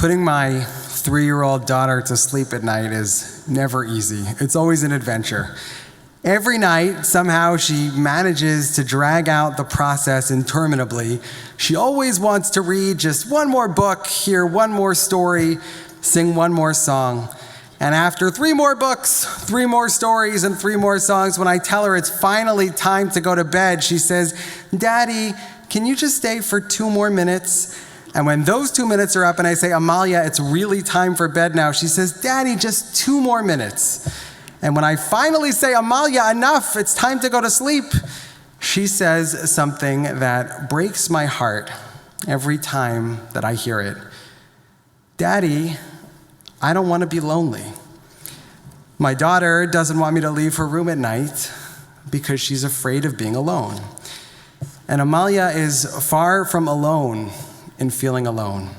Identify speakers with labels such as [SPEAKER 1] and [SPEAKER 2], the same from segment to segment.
[SPEAKER 1] Putting my 3-year-old daughter to sleep at night is never easy. It's always an adventure. Every night, somehow she manages to drag out the process interminably. She always wants to read just one more book, hear one more story, sing one more song. And after 3 more books, 3 more stories, and 3 more songs, when I tell her it's finally time to go to bed, she says, "Daddy, can you just stay for 2 more minutes?" And when those 2 minutes are up and I say, "Amalia, it's really time for bed now," she says, "Daddy, just 2 more minutes." And when I finally say, "Amalia, enough, it's time to go to sleep," she says something that breaks my heart every time that I hear it. "Daddy, I don't want to be lonely." My daughter doesn't want me to leave her room at night because she's afraid of being alone. And Amalia is far from alone in feeling alone.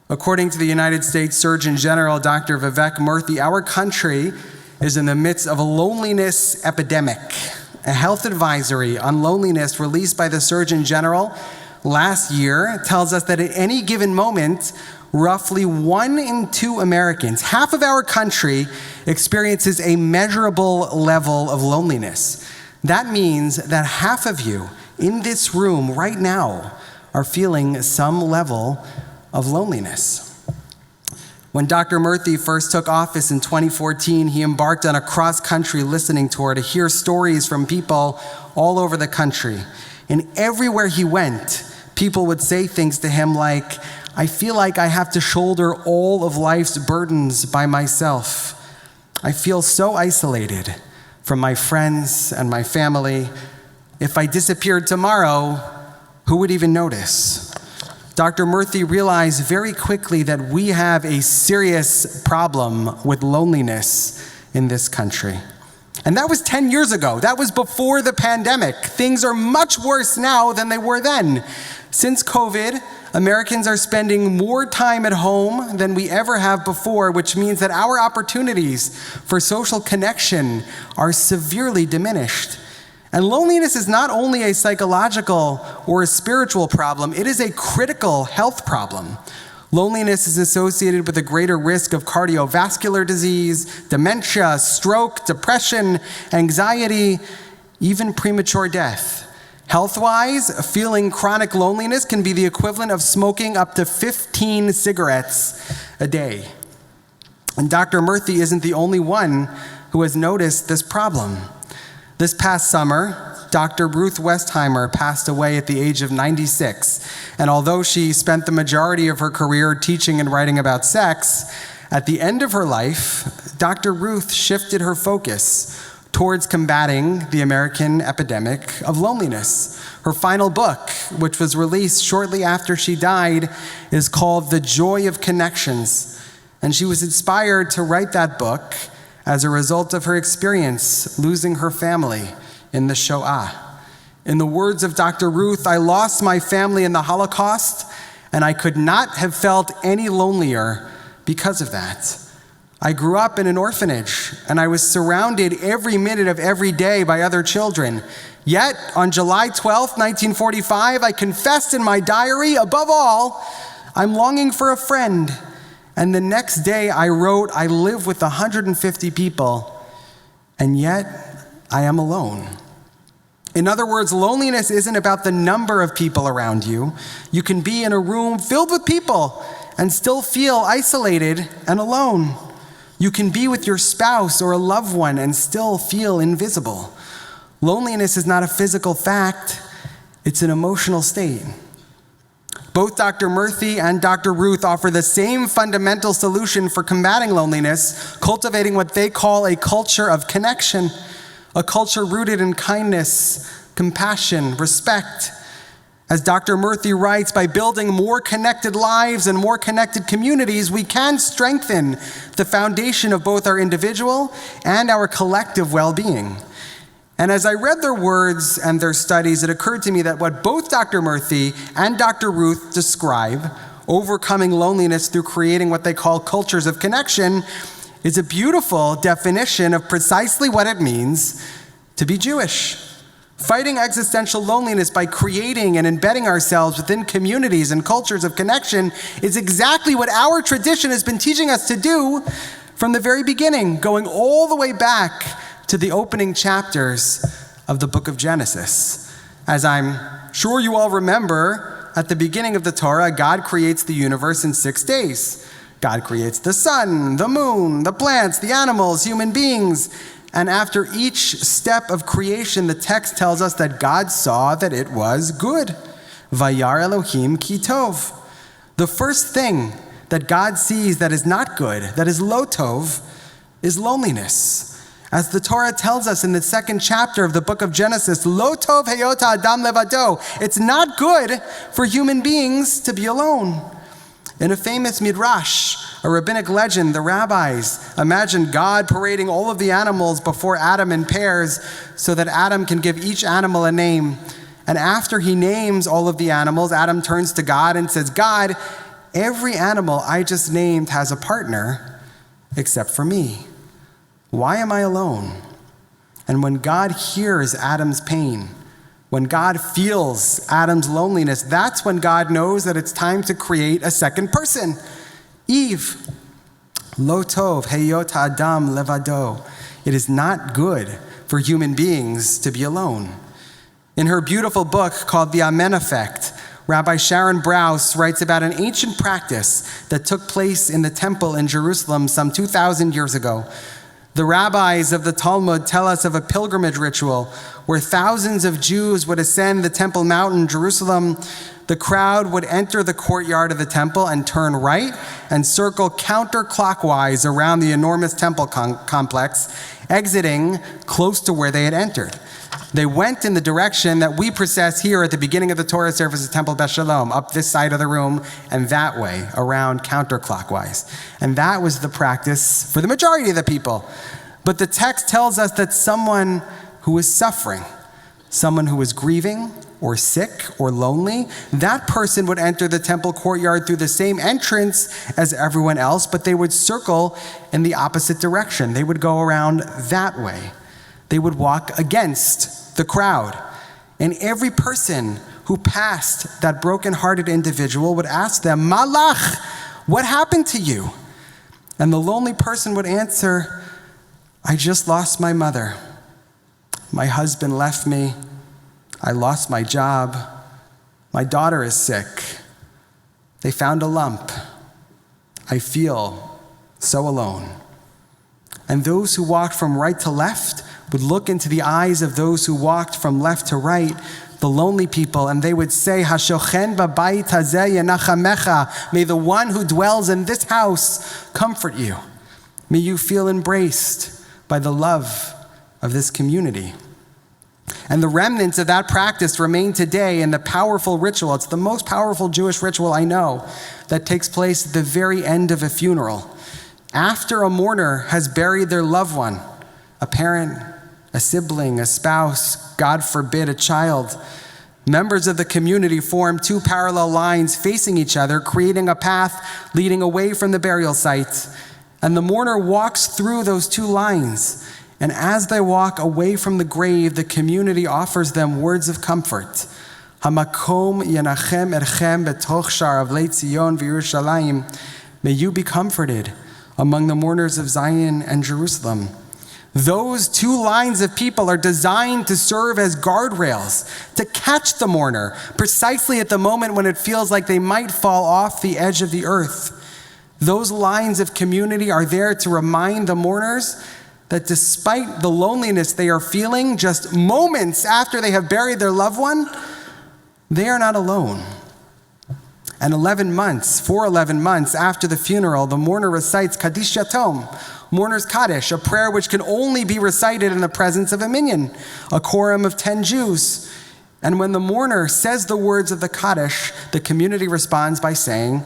[SPEAKER 1] According to the United States Surgeon General, Dr. Vivek Murthy, our country is in the midst of a loneliness epidemic. A health advisory on loneliness released by the Surgeon General last year tells us that at any given moment, roughly 1 in 2 Americans, half of our country, experiences a measurable level of loneliness. That means that half of you in this room right now are feeling some level of loneliness. When Dr. Murthy first took office in 2014, he embarked on a cross-country listening tour to hear stories from people all over the country. And everywhere he went, people would say things to him like, "I feel like I have to shoulder all of life's burdens by myself. I feel so isolated from my friends and my family. If I disappeared tomorrow, who would even notice?" Dr. Murthy realized very quickly that we have a serious problem with loneliness in this country. And that was 10 years ago. That was before the pandemic. Things are much worse now than they were then. Since COVID, Americans are spending more time at home than we ever have before, which means that our opportunities for social connection are severely diminished. And loneliness is not only a psychological or a spiritual problem, it is a critical health problem. Loneliness is associated with a greater risk of cardiovascular disease, dementia, stroke, depression, anxiety, even premature death. Health-wise, feeling chronic loneliness can be the equivalent of smoking up to 15 cigarettes a day. And Dr. Murthy isn't the only one who has noticed this problem. This past summer, Dr. Ruth Westheimer passed away at the age of 96. And although she spent the majority of her career teaching and writing about sex, at the end of her life, Dr. Ruth shifted her focus towards combating the American epidemic of loneliness. Her final book, which was released shortly after she died, is called The Joy of Connections. And she was inspired to write that book as a result of her experience losing her family in the Shoah. In the words of Dr. Ruth, "I lost my family in the Holocaust, and I could not have felt any lonelier because of that. I grew up in an orphanage, and I was surrounded every minute of every day by other children. Yet, on July 12, 1945, I confessed in my diary, above all, I'm longing for a friend. And the next day I wrote, I live with 150 people, and yet I am alone." In other words, loneliness isn't about the number of people around you. You can be in a room filled with people and still feel isolated and alone. You can be with your spouse or a loved one and still feel invisible. Loneliness is not a physical fact, it's an emotional state. Both Dr. Murthy and Dr. Ruth offer the same fundamental solution for combating loneliness, cultivating what they call a culture of connection, a culture rooted in kindness, compassion, respect. As Dr. Murthy writes, by building more connected lives and more connected communities, we can strengthen the foundation of both our individual and our collective well-being. And as I read their words and their studies, it occurred to me that what both Dr. Murthy and Dr. Ruth describe, overcoming loneliness through creating what they call cultures of connection, is a beautiful definition of precisely what it means to be Jewish. Fighting existential loneliness by creating and embedding ourselves within communities and cultures of connection is exactly what our tradition has been teaching us to do from the very beginning, going all the way back to the opening chapters of the book of Genesis. As I'm sure you all remember, at the beginning of the Torah, God creates the universe in 6 days. God creates the sun, the moon, the plants, the animals, human beings. And after each step of creation, the text tells us that God saw that it was good. Vayar Elohim ki tov. The first thing that God sees that is not good, that is lo tov, is loneliness. As the Torah tells us in the 2nd chapter of the book of Genesis, lo tov heyota adam levado. It's not good for human beings to be alone. In a famous midrash, a rabbinic legend, the rabbis imagined God parading all of the animals before Adam in pairs so that Adam can give each animal a name. And after he names all of the animals, Adam turns to God and says, God, every animal I just named has a partner except for me. Why am I alone? And when God hears Adam's pain, when God feels Adam's loneliness, that's when God knows that it's time to create a second person, Eve. Lo tov heyot adam levado. It is not good for human beings to be alone. In her beautiful book called The Amen Effect, Rabbi Sharon Brous writes about an ancient practice that took place in the temple in Jerusalem some 2,000 years ago. The rabbis of the Talmud tell us of a pilgrimage ritual where thousands of Jews would ascend the Temple Mount in Jerusalem. The crowd would enter the courtyard of the temple and turn right and circle counterclockwise around the enormous temple complex, exiting close to where they had entered. They went in the direction that we process here at the beginning of the Torah service at Temple Beth Shalom, up this side of the room and that way, around counterclockwise. And that was the practice for the majority of the people. But the text tells us that someone who was suffering, someone who was grieving or sick or lonely, that person would enter the temple courtyard through the same entrance as everyone else, but they would circle in the opposite direction. They would go around that way. They would walk against the crowd. And every person who passed that broken-hearted individual would ask them, Malach, what happened to you? And the lonely person would answer, I just lost my mother. My husband left me. I lost my job. My daughter is sick. They found a lump. I feel so alone. And those who walked from right to left would look into the eyes of those who walked from left to right, the lonely people, and they would say, Hashochen b'bayit hazeh yenachamecha. May the one who dwells in this house comfort you. May you feel embraced by the love of this community. And the remnants of that practice remain today in the powerful ritual. It's the most powerful Jewish ritual I know that takes place at the very end of a funeral. After a mourner has buried their loved one, a parent, a sibling, a spouse, God forbid, a child, members of the community form two parallel lines facing each other, creating a path leading away from the burial site. And the mourner walks through those two lines. And as they walk away from the grave, the community offers them words of comfort. Hamakom yenachem erchem betoch sha'ar avlei Tzion v'Yerushalayim. May you be comforted among the mourners of Zion and Jerusalem. Those two lines of people are designed to serve as guardrails, to catch the mourner precisely at the moment when it feels like they might fall off the edge of the earth. Those lines of community are there to remind the mourners that despite the loneliness they are feeling just moments after they have buried their loved one, they are not alone. And 11 months after the funeral, the mourner recites Kaddish Yatom, mourner's Kaddish, a prayer which can only be recited in the presence of a minyan, a quorum of 10 Jews. And when the mourner says the words of the Kaddish, the community responds by saying,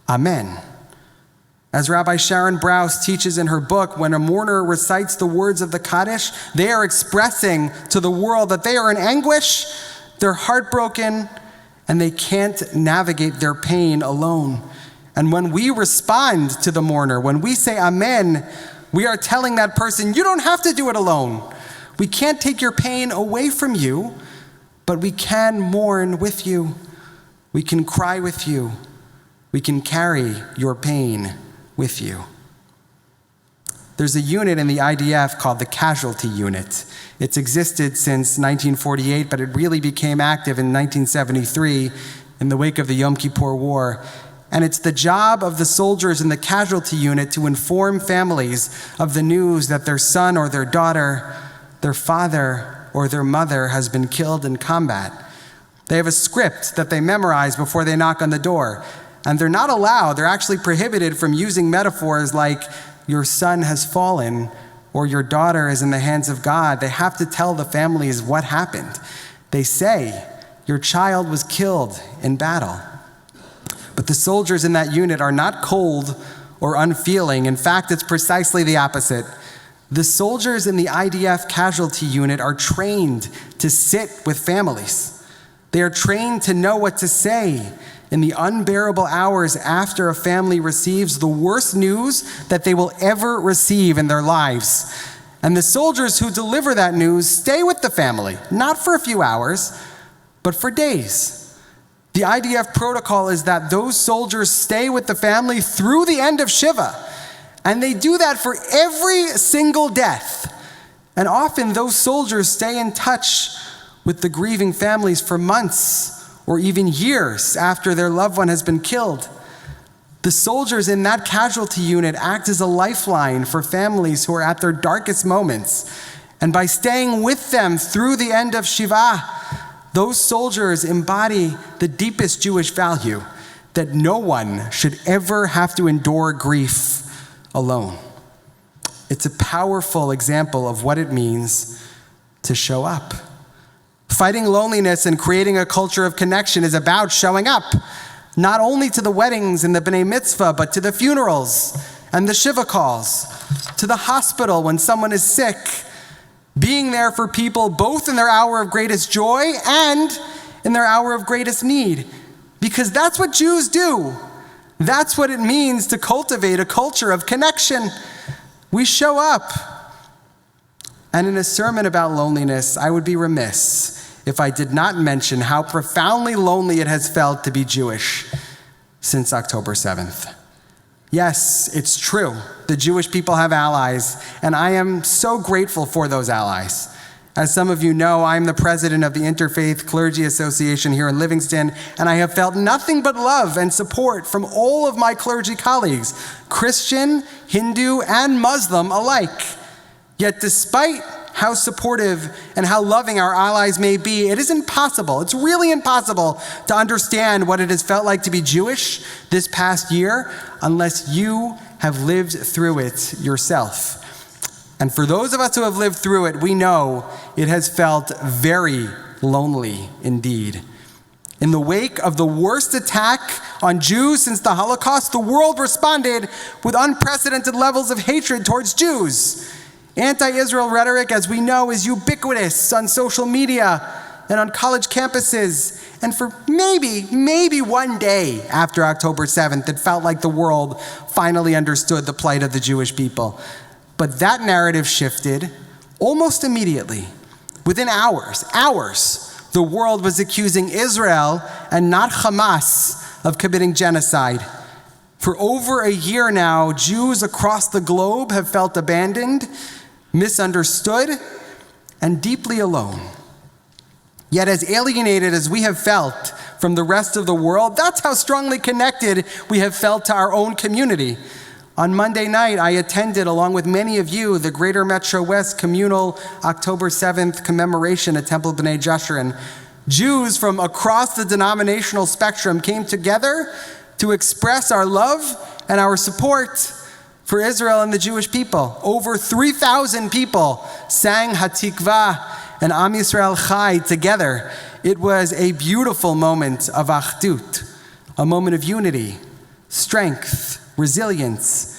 [SPEAKER 1] Amen. As Rabbi Sharon Brous teaches in her book, when a mourner recites the words of the Kaddish, they are expressing to the world that they are in anguish, they're heartbroken, and they can't navigate their pain alone. And when we respond to the mourner, when we say Amen, we are telling that person, you don't have to do it alone. We can't take your pain away from you, but we can mourn with you. We can cry with you. We can carry your pain with you. There's a unit in the IDF called the Casualty Unit. It's existed since 1948, but it really became active in 1973 in the wake of the Yom Kippur War. And it's the job of the soldiers in the Casualty Unit to inform families of the news that their son or their daughter, their father or their mother has been killed in combat. They have a script that they memorize before they knock on the door. And they're not allowed, they're actually prohibited from using metaphors like, your son has fallen, or your daughter is in the hands of God. They have to tell the families what happened. They say, your child was killed in battle. But the soldiers in that unit are not cold or unfeeling. In fact, it's precisely the opposite. The soldiers in the IDF Casualty Unit are trained to sit with families. They are trained to know what to say in the unbearable hours after a family receives the worst news that they will ever receive in their lives. And the soldiers who deliver that news stay with the family, not for a few hours, but for days. The IDF protocol is that those soldiers stay with the family through the end of Shiva, and they do that for every single death. And often those soldiers stay in touch with the grieving families for months or even years after their loved one has been killed. The soldiers in that casualty unit act as a lifeline for families who are at their darkest moments. And by staying with them through the end of Shiva, those soldiers embody the deepest Jewish value that no one should ever have to endure grief alone. It's a powerful example of what it means to show up. Fighting loneliness and creating a culture of connection is about showing up, not only to the weddings and the B'nai Mitzvah, but to the funerals and the Shiva calls, to the hospital when someone is sick, being there for people both in their hour of greatest joy and in their hour of greatest need, because that's what Jews do. That's what it means to cultivate a culture of connection. We show up. And in a sermon about loneliness, I would be remiss if I did not mention how profoundly lonely it has felt to be Jewish since October 7th. Yes, it's true. The Jewish people have allies, and I am so grateful for those allies. As some of you know, I'm the president of the Interfaith Clergy Association here in Livingston, and I have felt nothing but love and support from all of my clergy colleagues, Christian, Hindu, and Muslim alike. Yet despite how supportive and how loving our allies may be, it is impossible, it's really impossible to understand what it has felt like to be Jewish this past year unless you have lived through it yourself. And for those of us who have lived through it, we know it has felt very lonely indeed. In the wake of the worst attack on Jews since the Holocaust, the world responded with unprecedented levels of hatred towards Jews. Anti-Israel rhetoric, as we know, is ubiquitous on social media and on college campuses. And for maybe one day after October 7th, it felt like the world finally understood the plight of the Jewish people. But that narrative shifted almost immediately. Within hours, the world was accusing Israel and not Hamas of committing genocide. For over a year now, Jews across the globe have felt abandoned, misunderstood, and deeply alone. Yet as alienated as we have felt from the rest of the world, that's how strongly connected we have felt to our own community. On Monday night, I attended, along with many of you, the Greater Metro West communal October 7th commemoration at Temple B'nai Jeshurun. Jews from across the denominational spectrum came together to express our love and our support for Israel and the Jewish people. Over 3,000 people sang Hatikvah and Am Yisrael Chai together. It was a beautiful moment of achdut, a moment of unity, strength, resilience.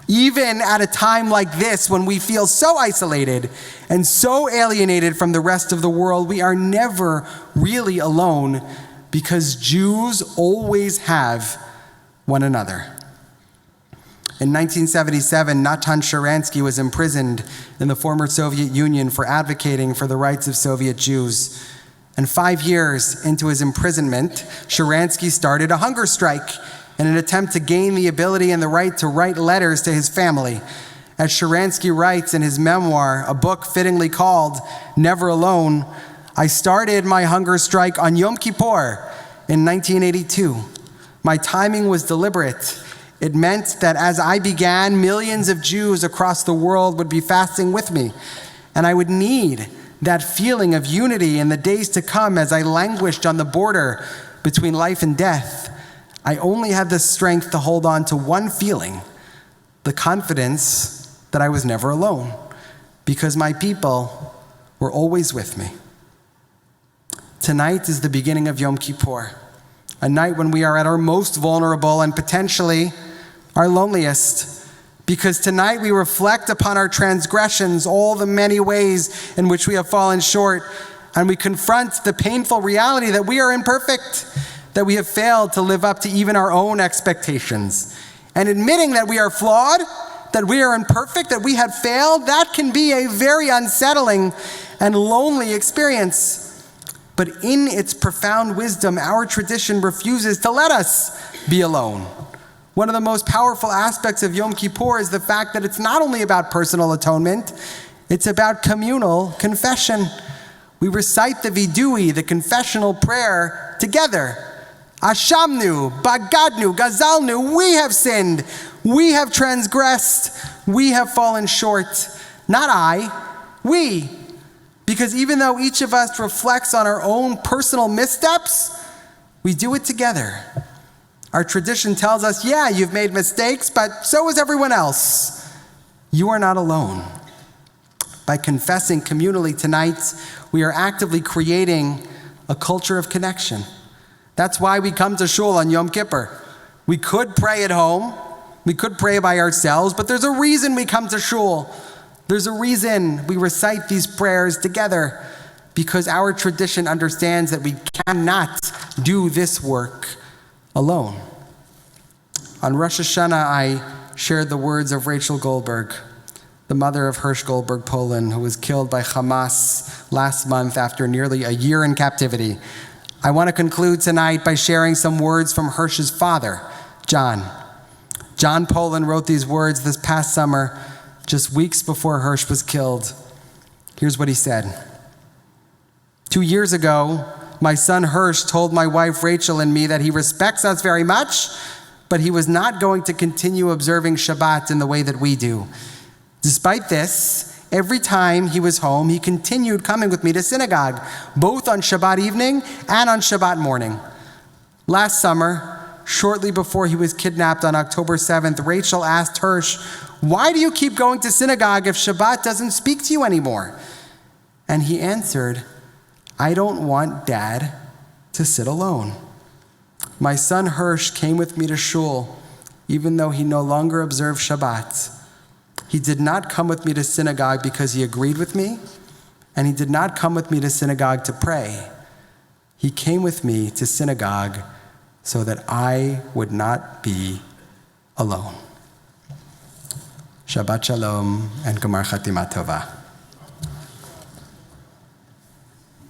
[SPEAKER 1] Even at a time like this, when we feel so isolated and so alienated from the rest of the world, we are never really alone because Jews always have one another. In 1977, Natan Sharansky was imprisoned in the former Soviet Union for advocating for the rights of Soviet Jews. And 5 years into his imprisonment, Sharansky started a hunger strike in an attempt to gain the ability and the right to write letters to his family. As Sharansky writes in his memoir, a book fittingly called Never Alone, I started my hunger strike on Yom Kippur in 1982. My timing was deliberate. It meant that as I began, millions of Jews across the world would be fasting with me, and I would need that feeling of unity in the days to come as I languished on the border between life and death. I only had the strength to hold on to one feeling, the confidence that I was never alone, because my people were always with me. Tonight is the beginning of Yom Kippur, a night when we are at our most vulnerable and potentially our loneliest, because tonight we reflect upon our transgressions, all the many ways in which we have fallen short, and we confront the painful reality that we are imperfect, that we have failed to live up to even our own expectations. And admitting that we are flawed, that we are imperfect, that we have failed, that can be a very unsettling and lonely experience. But in its profound wisdom, our tradition refuses to let us be alone. One of the most powerful aspects of Yom Kippur is the fact that it's not only about personal atonement, it's about communal confession. We recite the vidui, the confessional prayer, together. Ashamnu, bagadnu, gazalnu, we have sinned, we have transgressed, we have fallen short. Not I, we. Because even though each of us reflects on our own personal missteps, we do it together. Our tradition tells us, yeah, you've made mistakes, but so is everyone else. You are not alone. By confessing communally tonight, we are actively creating a culture of connection. That's why we come to shul on Yom Kippur. We could pray at home, we could pray by ourselves, but there's a reason we come to shul. There's a reason we recite these prayers together, because our tradition understands that we cannot do this work alone. On Rosh Hashanah, I shared the words of Rachel Goldberg, the mother of Hirsch Goldberg Poland, who was killed by Hamas last month after nearly a year in captivity. I want to conclude tonight by sharing some words from Hirsch's father, John. John Poland wrote these words this past summer, just weeks before Hirsch was killed. Here's what he said. 2 years ago, my son Hirsch told my wife Rachel and me that he respects us very much, but he was not going to continue observing Shabbat in the way that we do. Despite this, every time he was home, he continued coming with me to synagogue, both on Shabbat evening and on Shabbat morning. Last summer, shortly before he was kidnapped on October 7th, Rachel asked Hirsch, "Why do you keep going to synagogue if Shabbat doesn't speak to you anymore?" And he answered, "I don't want Dad to sit alone." My son Hirsch came with me to shul, even though he no longer observed Shabbat. He did not come with me to synagogue because he agreed with me, and he did not come with me to synagogue to pray. He came with me to synagogue so that I would not be alone. Shabbat Shalom and Gemar Chatima Tova.